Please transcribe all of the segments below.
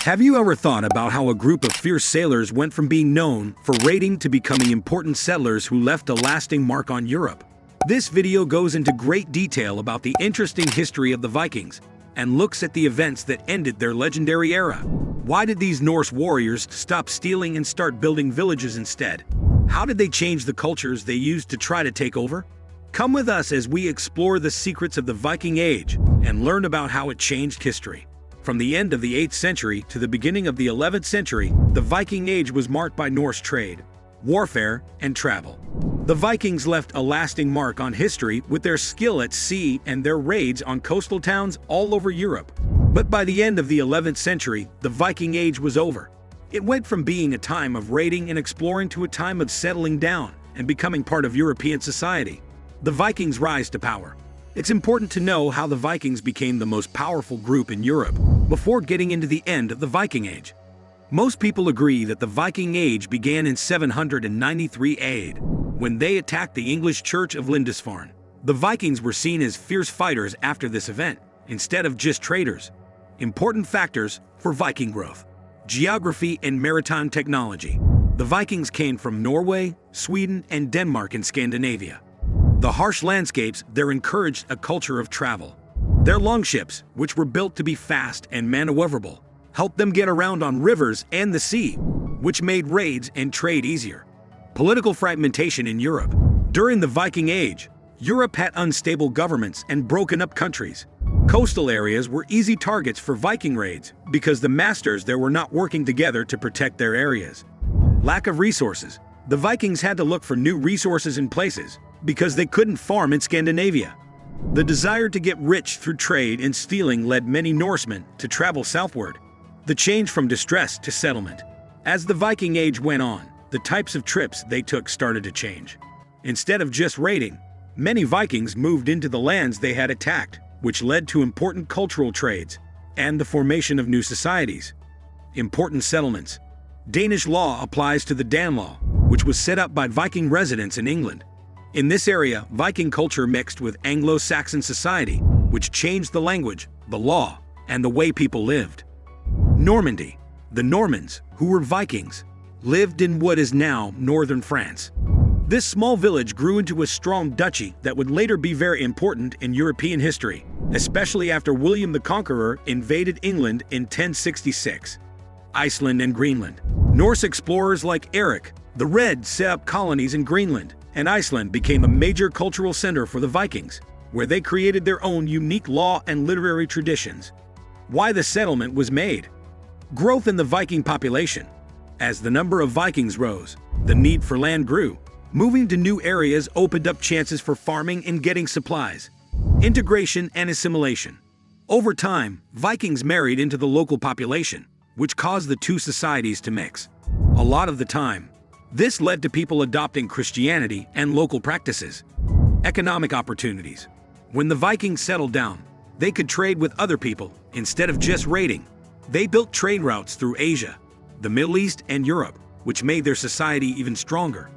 Have you ever thought about how a group of fierce sailors went from being known for raiding to becoming important settlers who left a lasting mark on Europe? This video goes into great detail about the interesting history of the Vikings and looks at the events that ended their legendary era. Why did these Norse warriors stop stealing and start building villages instead? How did they change the cultures they used to try to take over? Come with us as we explore the secrets of the Viking Age and learn about how it changed history. From the end of the 8th century to the beginning of the 11th century, the Viking Age was marked by Norse trade, warfare, and travel. The Vikings left a lasting mark on history with their skill at sea and their raids on coastal towns all over Europe. But by the end of the 11th century, the Viking Age was over. It went from being a time of raiding and exploring to a time of settling down and becoming part of European society. The Vikings' rise to power. It's important to know how the Vikings became the most powerful group in Europe before getting into the end of the Viking Age. Most people agree that the Viking Age began in 793 AD, when they attacked the English church of Lindisfarne. The Vikings were seen as fierce fighters after this event, instead of just traders. Important factors for Viking growth. Geography and maritime technology. The Vikings came from Norway, Sweden, and Denmark in Scandinavia. The harsh landscapes there encouraged a culture of travel. Their longships, which were built to be fast and maneuverable, helped them get around on rivers and the sea, which made raids and trade easier. Political fragmentation in Europe. During the Viking Age, Europe had unstable governments and broken up countries. Coastal areas were easy targets for Viking raids because the masters there were not working together to protect their areas. Lack of resources. The Vikings had to look for new resources and places because they couldn't farm in Scandinavia. The desire to get rich through trade and stealing led many Norsemen to travel southward. The change from distress to settlement. As the Viking Age went on, the types of trips they took started to change. Instead of just raiding, many Vikings moved into the lands they had attacked, which led to important cultural trades and the formation of new societies. Important settlements. Danish law applies to the Danelaw, which was set up by Viking residents in England. In this area, Viking culture mixed with Anglo-Saxon society, which changed the language, the law, and the way people lived. Normandy. The Normans, who were Vikings, lived in what is now northern France. This small village grew into a strong duchy that would later be very important in European history, especially after William the Conqueror invaded England in 1066. Iceland and Greenland. Norse explorers like Eric the Red set up colonies in Greenland, and Iceland became a major cultural center for the Vikings, where they created their own unique law and literary traditions. Why the settlement was made. Growth in the Viking population. As the number of Vikings rose, the need for land grew. Moving to new areas opened up chances for farming and getting supplies. Integration and assimilation. Over time, Vikings married into the local population, which caused the two societies to mix. A lot of the time, this led to people adopting Christianity and local practices. Economic opportunities. When the Vikings settled down, they could trade with other people instead of just raiding. They built trade routes through Asia, the Middle East, and Europe, which made their society even stronger.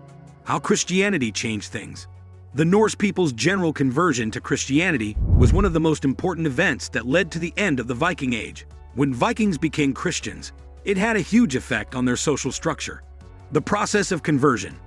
How Christianity changed things. The Norse people's general conversion to Christianity was one of the most important events that led to the end of the Viking Age. When Vikings became Christians, it had a huge effect on their social structure. The process of conversion.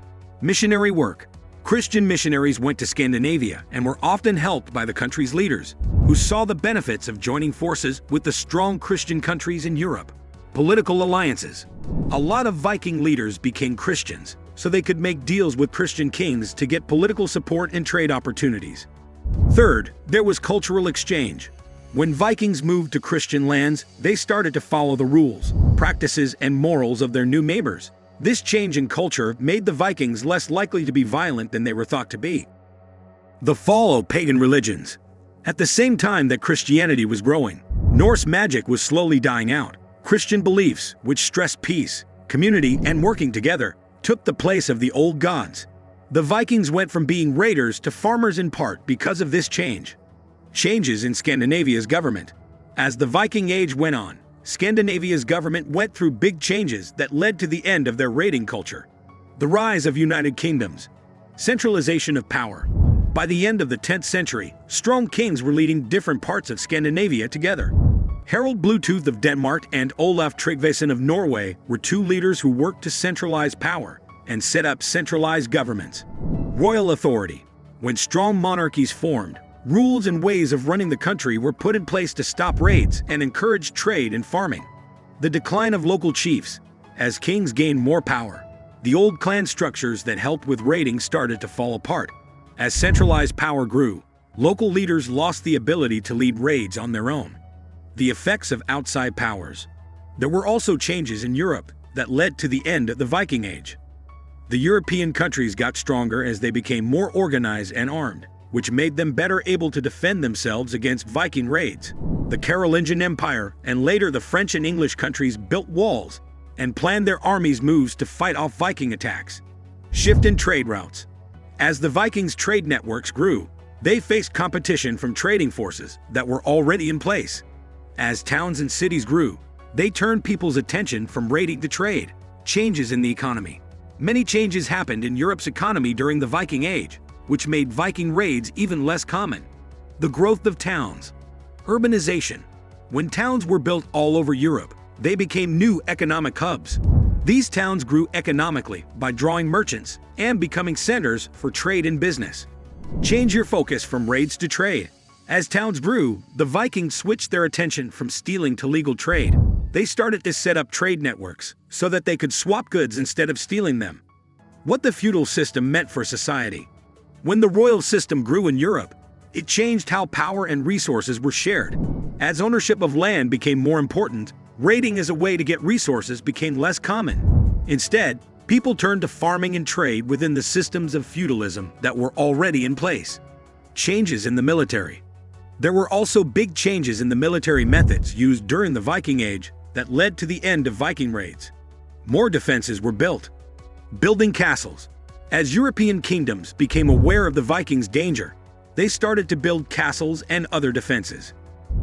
Missionary work. Christian missionaries went to Scandinavia and were often helped by the country's leaders, who saw the benefits of joining forces with the strong Christian countries in Europe. Political alliances. A lot of Viking leaders became Christians, so they could make deals with Christian kings to get political support and trade opportunities. Third, there was cultural exchange. When Vikings moved to Christian lands, they started to follow the rules, practices, and morals of their new neighbors. This change in culture made the Vikings less likely to be violent than they were thought to be. The fall of pagan religions. At the same time that Christianity was growing, Norse magic was slowly dying out. Christian beliefs, which stressed peace, community, and working together, took the place of the old gods. The Vikings went from being raiders to farmers in part because of this change. Changes in Scandinavia's government. As the Viking Age went on, Scandinavia's government went through big changes that led to the end of their raiding culture. The rise of United Kingdoms. Centralization of power. By the end of the 10th century, strong kings were leading different parts of Scandinavia together. Harald Bluetooth of Denmark and Olaf Tryggvason of Norway were two leaders who worked to centralize power and set up centralized governments. Royal authority. When strong monarchies formed, rules and ways of running the country were put in place to stop raids and encourage trade and farming. The decline of local chiefs. As kings gained more power, the old clan structures that helped with raiding started to fall apart. As centralized power grew, local leaders lost the ability to lead raids on their own. The effects of outside powers. There were also changes in Europe that led to the end of the Viking Age. The European countries got stronger as they became more organized and armed, which made them better able to defend themselves against Viking raids. The Carolingian Empire and later the French and English countries built walls and planned their armies' moves to fight off Viking attacks. Shift in trade routes. As the Vikings' trade networks grew, they faced competition from trading forces that were already in place. As towns and cities grew, they turned people's attention from raiding to trade. Changes in the economy. Many changes happened in Europe's economy during the Viking Age, which made Viking raids even less common. The growth of towns. Urbanization. When towns were built all over Europe, they became new economic hubs. These towns grew economically by drawing merchants and becoming centers for trade and business. Change your focus from raids to trade. As towns grew, the Vikings switched their attention from stealing to legal trade. They started to set up trade networks so that they could swap goods instead of stealing them. What the feudal system meant for society. When the royal system grew in Europe, it changed how power and resources were shared. As ownership of land became more important, raiding as a way to get resources became less common. Instead, people turned to farming and trade within the systems of feudalism that were already in place. Changes in the military. There were also big changes in the military methods used during the Viking Age that led to the end of Viking raids. More defenses were built. Building castles. As European kingdoms became aware of the Vikings' danger, they started to build castles and other defenses.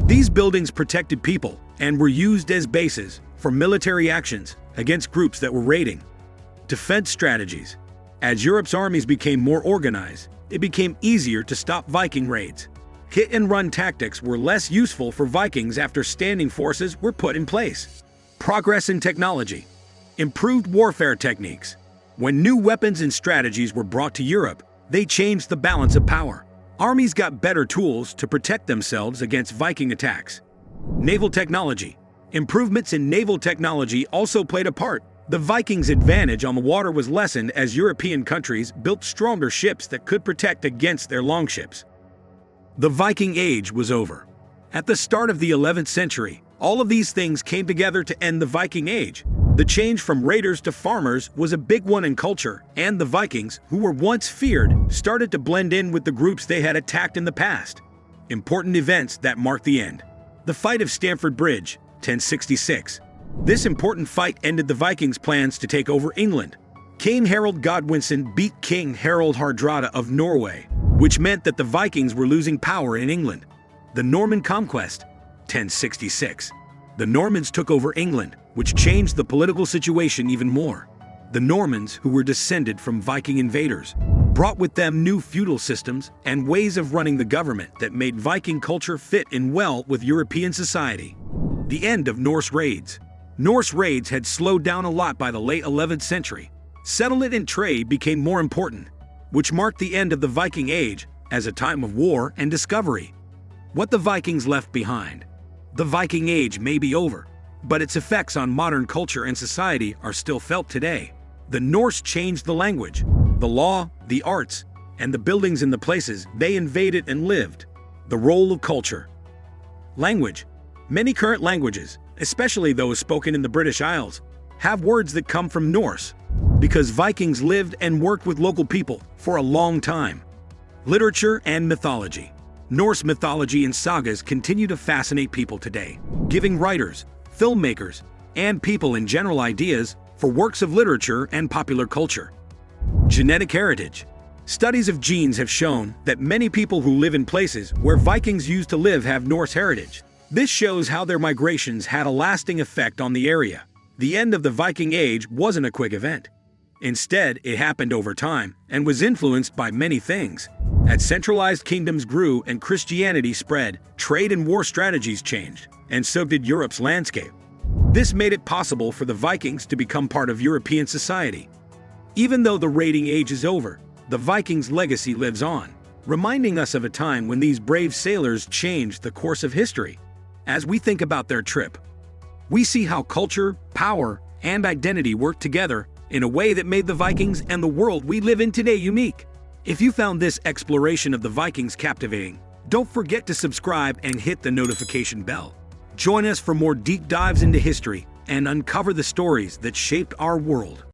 These buildings protected people and were used as bases for military actions against groups that were raiding. Defense strategies. As Europe's armies became more organized, it became easier to stop Viking raids. Hit-and-run tactics were less useful for Vikings after standing forces were put in place. Progress in technology. Improved warfare techniques. When new weapons and strategies were brought to Europe, they changed the balance of power. Armies got better tools to protect themselves against Viking attacks. Naval technology. Improvements in naval technology also played a part. The Vikings' advantage on the water was lessened as European countries built stronger ships that could protect against their longships. The Viking Age was over. At the start of the 11th century, all of these things came together to end the Viking Age. The change from raiders to farmers was a big one in culture, and the Vikings, who were once feared, started to blend in with the groups they had attacked in the past. Important events that marked the end. The Fight of Stamford Bridge, 1066. This important fight ended the Vikings' plans to take over England. King Harold Godwinson beat King Harald Hardrada of Norway, which meant that the Vikings were losing power in England. The Norman Conquest, 1066. The Normans took over England, which changed the political situation even more. The Normans, who were descended from Viking invaders, brought with them new feudal systems and ways of running the government that made Viking culture fit in well with European society. The end of Norse raids. Norse raids had slowed down a lot by the late 11th century. Settlement and trade became more important, which marked the end of the Viking Age as a time of war and discovery. What the Vikings left behind. The Viking Age may be over, but its effects on modern culture and society are still felt today. The Norse changed the language, the law, the arts, and the buildings in the places they invaded and lived. The role of culture. Language. Many current languages, especially those spoken in the British Isles, have words that come from Norse, because Vikings lived and worked with local people for a long time. Literature and mythology. Norse mythology and sagas continue to fascinate people today, giving writers, filmmakers, and people in general ideas for works of literature and popular culture. Genetic heritage. Studies of genes have shown that many people who live in places where Vikings used to live have Norse heritage. This shows how their migrations had a lasting effect on the area. The end of the Viking Age wasn't a quick event. Instead, it happened over time and was influenced by many things. As centralized kingdoms grew and Christianity spread, trade and war strategies changed, and so did Europe's landscape. This made it possible for the Vikings to become part of European society. Even though the raiding age is over, the Vikings' legacy lives on, reminding us of a time when these brave sailors changed the course of history. As we think about their trip, we see how culture, power, and identity worked together in a way that made the Vikings and the world we live in today unique. If you found this exploration of the Vikings captivating, don't forget to subscribe and hit the notification bell. Join us for more deep dives into history and uncover the stories that shaped our world.